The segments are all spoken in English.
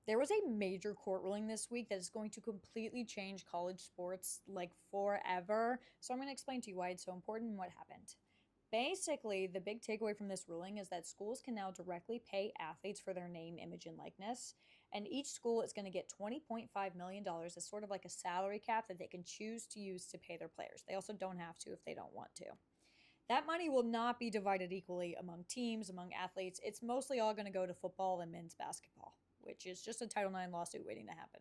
There was a major court ruling this week that is going to completely change college sports like forever. So I'm going to explain to you why it's so important and what happened. Basically, the big takeaway from this ruling is that schools can now directly pay athletes for their name, image, and likeness. And each school is going to get $20.5 million as sort of like a salary cap that they can choose to use to pay their players. They also don't have to if they don't want to. That money will not be divided equally among teams, among athletes. It's mostly all going to go to football and men's basketball, which is just a Title IX lawsuit waiting to happen.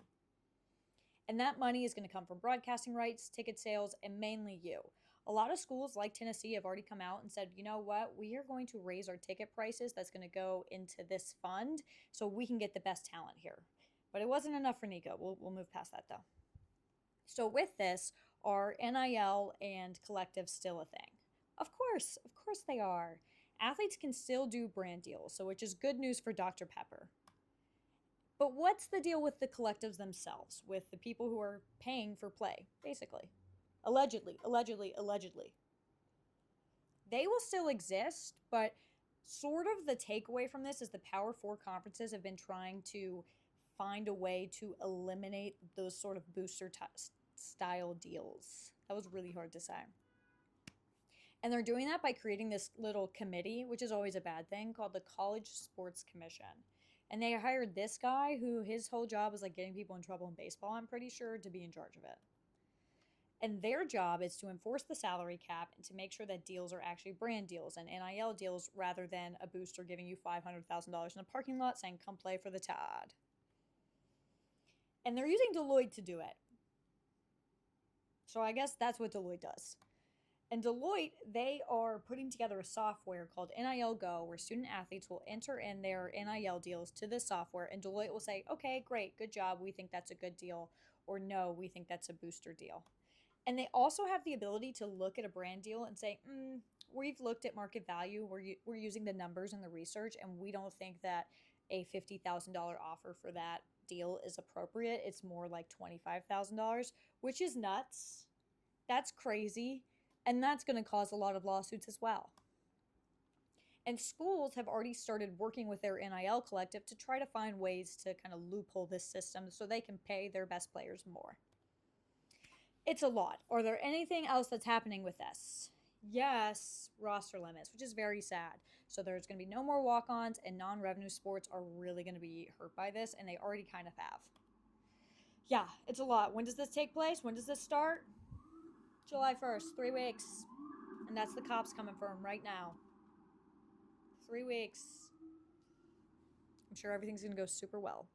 And that money is going to come from broadcasting rights, ticket sales, and mainly you. A lot of schools like Tennessee have already come out and said, you know what, we are going to raise our ticket prices. That's going to go into this fund so we can get the best talent here. But it wasn't enough for Nico. We'll move past that though. So with this, are NIL and collectives still a thing? Of course they are. Athletes can still do brand deals, so which is good news for Dr. Pepper. But what's the deal with the collectives themselves, with the people who are paying for play, basically? Allegedly. They will still exist, but sort of the takeaway from this is the Power Four conferences have been trying to find a way to eliminate those sort of booster style deals. That was really hard to say. And they're doing that by creating this little committee, which is always a bad thing, called the College Sports Commission. And they hired this guy who his whole job is like getting people in trouble in baseball, I'm pretty sure, to be in charge of it. And their job is to enforce the salary cap and to make sure that deals are actually brand deals and NIL deals rather than a booster giving you $500,000 in a parking lot saying, come play for the Tide. And they're using Deloitte to do it. So I guess that's what Deloitte does. And Deloitte, they are putting together a software called NIL Go, where student athletes will enter in their NIL deals to this software, and Deloitte will say, okay, great, good job, we think that's a good deal, or no, we think that's a booster deal. And they also have the ability to look at a brand deal and say, we've looked at market value, we're using the numbers and the research, and we don't think that a $50,000 offer for that deal is appropriate. It's more like $25,000, which is nuts. That's crazy. And that's going to cause a lot of lawsuits as well. And schools have already started working with their NIL collective to try to find ways to kind of loophole this system so they can pay their best players more. It's a lot. Are there anything else that's happening with this? Yes, roster limits, which is very sad. So there's going to be no more walk-ons, and non-revenue sports are really going to be hurt by this, and they already kind of have. Yeah, it's a lot. When does this take place? When does this start? July 1st, 3 weeks. And that's the cops coming for him right now. 3 weeks. I'm sure everything's going to go super well.